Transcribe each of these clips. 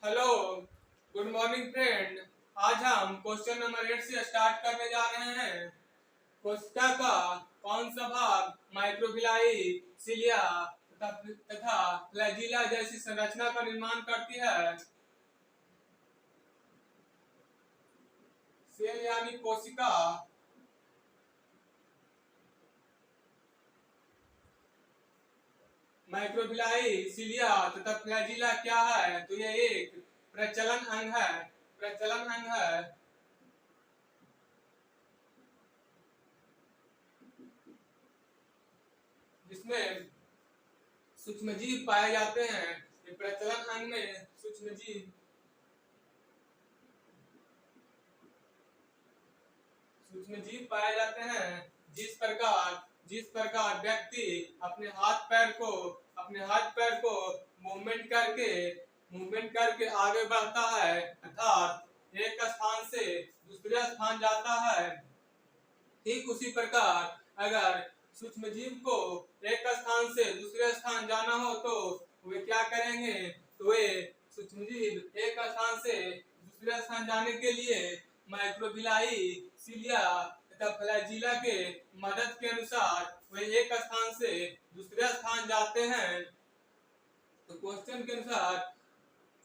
Hello, good morning friend. आज हम question number 8 से स्टार्ट करने जा रहे हैं। कोशिका का कौन सा भाग माइक्रोविलाई, सिलिया तथा फ्लैजिला जैसी संरचना का निर्माण करती है? सेल यानी कोशिका माइक्रोविलाई, सिलिया तथा फ्लैजिला क्या है? तो यह एक प्रचलन अंग है। प्रचलन अंग है जिसमें सूक्ष्मजीव पाए जाते हैं। ये प्रचलन अंग में सूक्ष्मजीव पाए जाते हैं। जिस प्रकार व्यक्ति अपने हाथ पैर को मूवमेंट करके आगे बढ़ता है, अर्थात एक स्थान से दूसरे स्थान जाता है, ठीक उसी प्रकार अगर सूक्ष्मजीव को एक स्थान से दूसरे स्थान जाना हो तो वे क्या करेंगे? तो वे सूक्ष्मजीव एक स्थान से दूसरे स्थान जाने के लिए माइक्रोविलाई, सिलिया तथा फ्लैजिला के मदद के अनुसार वे एक स्थान से दूसरे स्थान जाते हैं। तो क्वेश्चन के अनुसार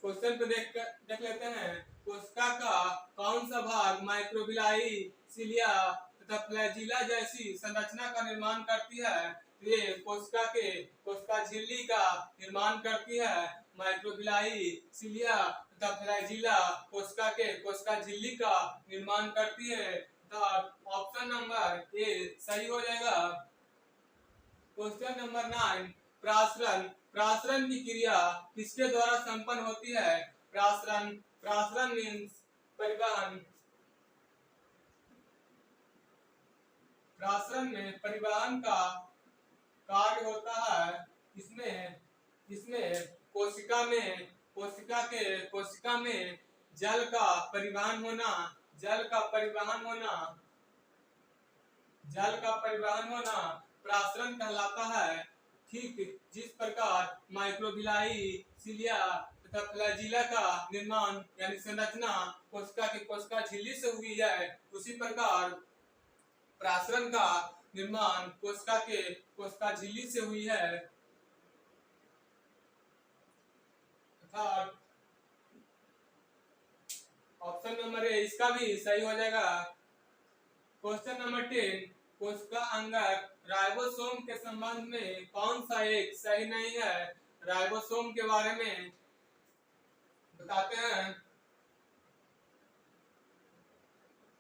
क्वेश्चन को देख लेते हैं। कोशिका का कौन सा भाग माइक्रोविलाई, सिलिया तथा फ्लैजिला जैसी संरचना का निर्माण करती है? तो ये कोशिका झिल्ली का निर्माण करती है। माइक्रोविलाई, सिलिया तथा फ्लैजिला कोशिका झिल्ली का निर्माण करती है। तो ऑप्शन नंबर ए सही हो जाएगा। Question number 9, प्रासरण। प्रासरण की क्रिया किसके द्वारा संपन्न होती है? प्रासरण मीन्स परिवहन। प्रासरण में परिवहन का कार्य होता है। इसमें कोशिका में जल का परिवहन होना प्रासरण कहलाता है। ठीक जिस प्रकार माइक्रोविलाई, सिलिया तथा फ्लैजिला का निर्माण यानी संरचना कोशिका झिल्ली से हुई है, उसी प्रकार प्रासरण का निर्माण कोशिका झिल्ली से हुई है। अर्थात ऑप्शन नंबर ए इसका भी सही हो जाएगा। क्वेश्चन नंबर 10, कोशिका अंगक राइबोसोम के संबंध में कौन सा एक सही नहीं है? राइबोसोम के बारे में बताते हैं।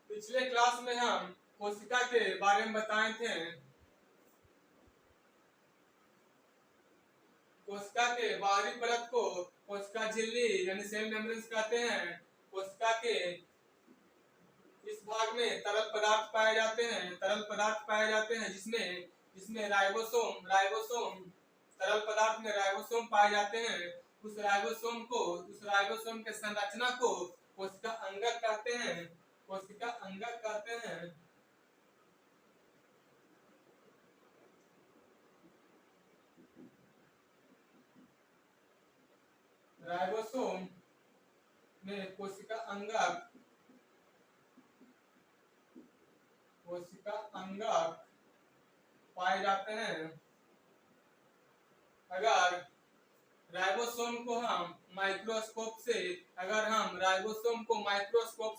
पिछले क्लास में हम कोशिका के बारे में बताए थे। कोशिका के बाहरी परत को कोशिका झिल्ली यानी सेल मेम्ब्रेन कहते हैं। कोशिका के इस भाग में तरल पदार्थ पाए जाते हैं जिसमें राइबोसोम तरल पदार्थ में राइबोसोम पाए जाते हैं। उस राइबोसोम के संरचना को कोशिका अंगक कहते हैं। राइबोसोम में कोशिका अंगक पाए जाते हैं। अगर राइबोसोम को माइक्रोस्कोप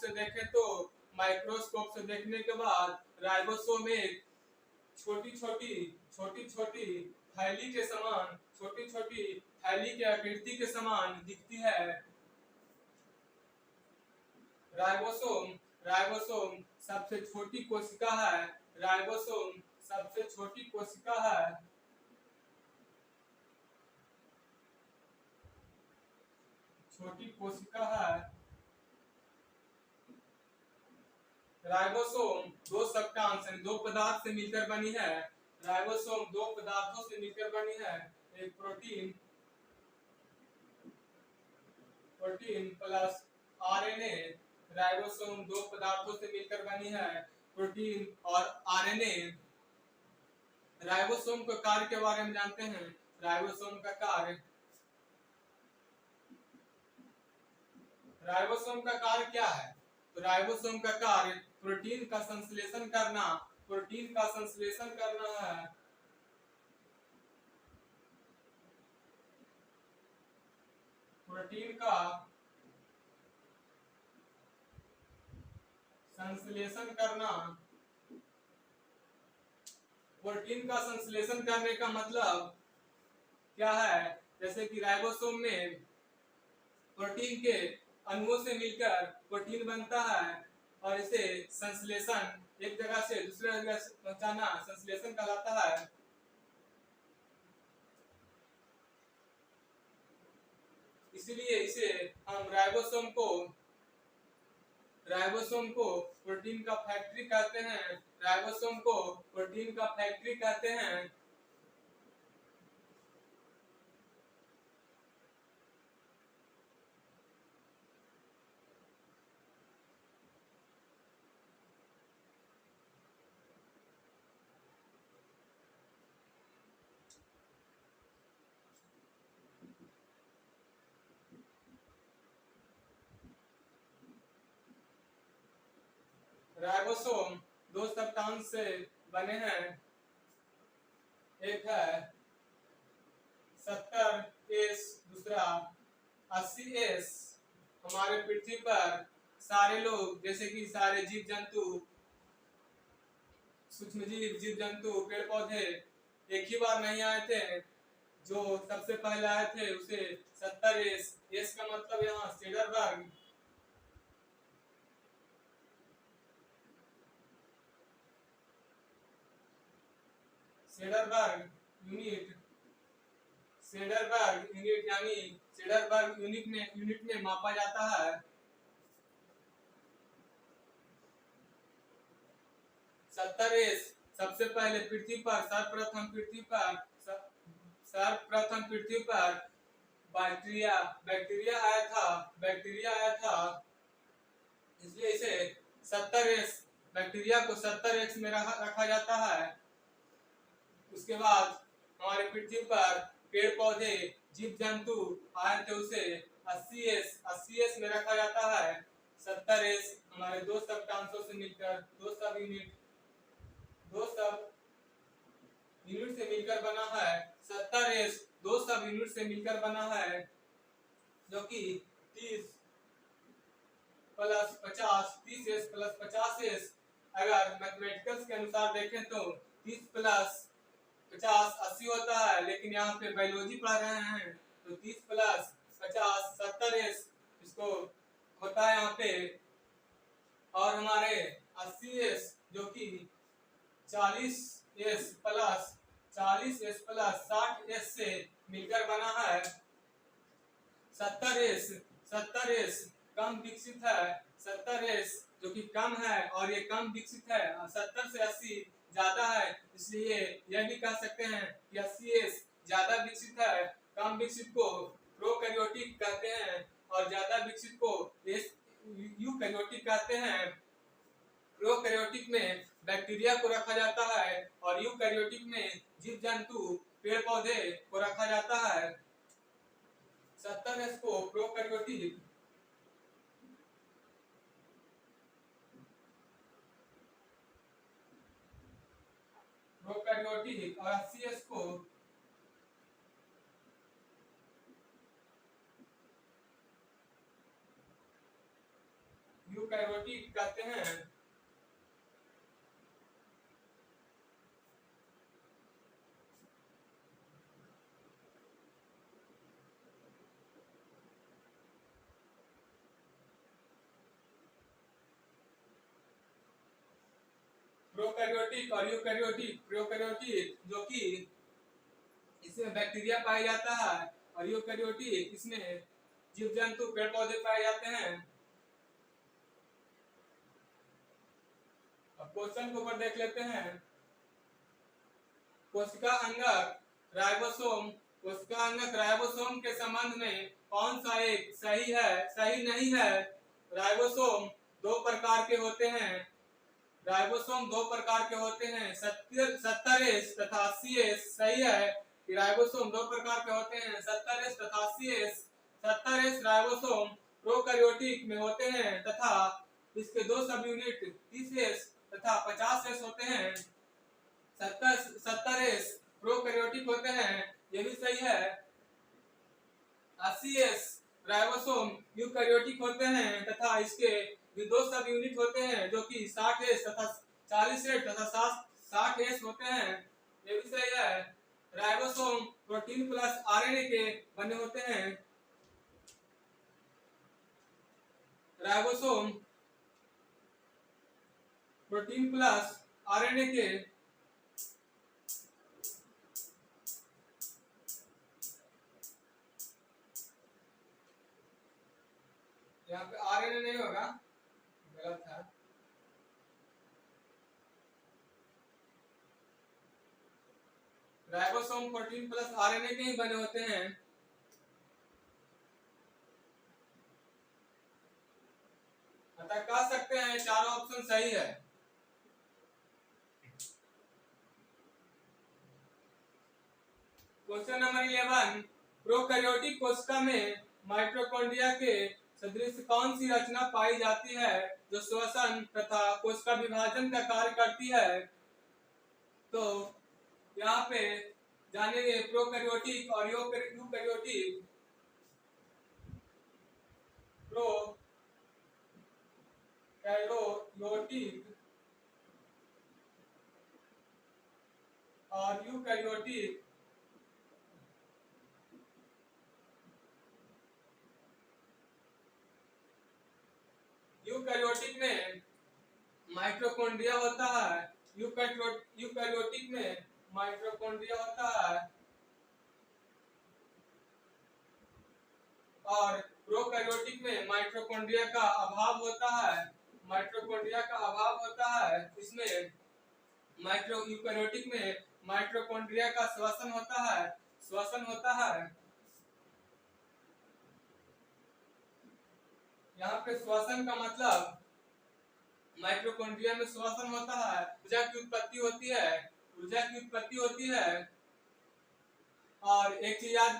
से देखें तो माइक्रोस्कोप से देखने के बाद राइबोसोम एक छोटी छोटी थैली के आकृति के समान दिखती है। राइबोसोम सबसे छोटी कोशिका है। राइबोसोम दो सब्सटेंस दो पदार्थ से मिलकर बनी है। राइबोसोम दो पदार्थों से मिलकर बनी है। एक प्रोटीन प्लस आरएनए। राइबोसोम दो पदार्थों से मिलकर बनी है, प्रोटीन और आरएनए। राइबोसोम के कार्य के बारे में जानते हैं। राइबोसोम का कार्य राइबोसोम का कार्य क्या है? तो राइबोसोम का कार्य प्रोटीन का संश्लेषण करना, प्रोटीन का संश्लेषण करना है। प्रोटीन का संश्लेषण करना। प्रोटीन का संश्लेषण करने का मतलब क्या है? जैसे कि राइबोसोम में प्रोटीन के अणुओं से मिलकर प्रोटीन बनता है और इसे संश्लेषण एक जगह से दूसरे जगह पहुंचाना संश्लेषण कहलाता है। इसलिए इसे हम राइबोसोम को प्रोटीन का फैक्ट्री कहते हैं। राइबोसोम को प्रोटीन का फैक्ट्री कहते हैं। राइबोसोम दो सब्सटेंस से बने हैं। एक है 70S, दूसरा 80S। हमारे पृथ्वी पर सारे लोग जैसे कि सारे जीव जंतु, सूक्ष्म जीव जंतु, पेड़ पौधे एक ही बार नहीं आए थे। जो सबसे पहले आए थे उसे 70S, एस का मतलब यहाँ सेडरबर्ग, सेडरबर्ग यूनिट यानी सेडरबर्ग यूनिट में मापा जाता है। सबसे पहले पृथ्वी पर सर्वप्रथम पृथ्वी पर बैक्टीरिया आया था। इसलिए इसे 70S, बैक्टीरिया को 70X में रखा जाता है। उसके बाद हमारे पृथ्वी पर पेड़ पौधे, जीव जंतु आए थे, उसे 80S में रखा जाता है। 70S हमारे दो सब्सटेंसों से मिलकर दो सब यूनिट से मिलकर बना है। 70S दो सब यूनिट से मिलकर बना है, जो कि 30 प्लस 50, 30S प्लस 50S। अगर मैथमेटिकल्स के अनुसार देखें तो 30 प्लस 50 80 होता है, लेकिन यहाँ पे बायोलॉजी पढ़ रहे हैं तो 30 प्लस 50 70S इसको होता है यहाँ पे। और हमारे 80S जो कि 40S प्लस 60S से मिलकर बना है। 70S कम विकसित है। 70S जो कि कम है और ये कम विकसित है। 70 से 80 ज्यादा है, इसलिए यह भी कह सकते हैं कि 80S ज्यादा विकसित है। कम विकसित को प्रोकैरियोटिक कहते हैं और ज्यादा विकसित को यूकैरियोटिक कहते हैं। प्रोकैरियोटिक में बैक्टीरिया को रखा जाता है और यूकैरियोटिक में जीव जंतु, पेड़ पौधे को रखा जाता है। 70S को प्रोकैरियोटिक और 80S को यूकैरियोटिक कहते हैं। प्रोकैरियोटिक और यूकैरियोटिक। प्रोकैरियोटिक जो कि इसमें बैक्टीरिया पाया जाता है और यूकैरियोटिक इसमें जीव जंतु, पेड़ पौधे पाए जाते हैं। अब क्वेश्चन को ऊपर देख लेते हैं। कोशिका अंगक राइबोसोम के संबंध में कौन सा एक सही नहीं है? राइबोसोम दो प्रकार के होते हैं। 70S तथा 80S। सही है कि राइबोसोम दो प्रकार के होते हैं, 70S तथा 80S। 70S राइबोसोम प्रोकैरियोटिक में होते हैं तथा इसके 2 सब यूनिट 30S तथा 50S होते हैं। 70S प्रोकैरियोटिक होते हैं, ये भी सही है। 80S राइबोसोम यूकैरियोटिक होते हैं तथा इसके भी 2 सब यूनिट होते हैं जो कि 60S तथा 40S तथा 60S होते हैं, ये भी सही है। राइबोसोम प्रोटीन प्लस आरएनए के बने होते हैं। राइबोसोम प्रोटीन प्लस आरएनए के यहाँ पे आरएनए नहीं होगा, गलत है। राइबोसोम प्रोटीन प्लस आरएनए के ही बने होते हैं। अतः कह सकते हैं चारों ऑप्शन सही है। क्वेश्चन नंबर 11, प्रोकैरियोटिक कोशिका में माइटोकॉन्ड्रिया के सदृश कौन सी रचना पाई जाती है जो श्वसन तथा कोशिका विभाजन का कार्य करती है? तो यहाँ पे जानेंगे प्रोकैरियोटिक और यूकैरियोटिक। प्रोकैरियोटिक और यूकैरियोटिक यूकैरियोटिक में माइटोकॉन्ड्रिया होता है, यूकैरियोटिक में माइटोकॉन्ड्रिया होता है और प्रोकैरियोटिक में माइटोकॉन्ड्रिया का अभाव होता है। माइटोकॉन्ड्रिया का अभाव होता है इसमें। यूकैरियोटिक में माइटोकॉन्ड्रिया का श्वसन होता है। यहाँ पे श्वसन का मतलब माइटोकॉन्ड्रिया में श्वसन होता है, ऊर्जा की उत्पत्ति होती है। और एक चीज याद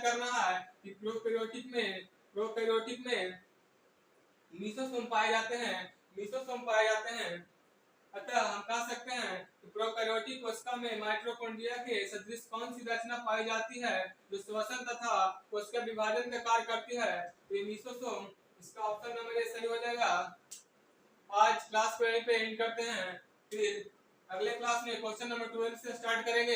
करना है कि प्रोकैरियोटिक में मीसोसोम पाए जाते हैं। अतः हम कह सकते हैं कि प्रोकैरियोटिक कोशिका में माइटोकॉन्ड्रिया के सदृश कौन सी रचना पाई जाती है जो श्वसन तथा कोशिका विभाजन का कार्य करती है? ये मीसोसोम, इसका ऑप्शन नंबर ए सही हो जाएगा। आज क्लास को यहीं पे एंड करते हैं, फिर अगले क्लास में क्वेश्चन नंबर 12 से स्टार्ट करेंगे।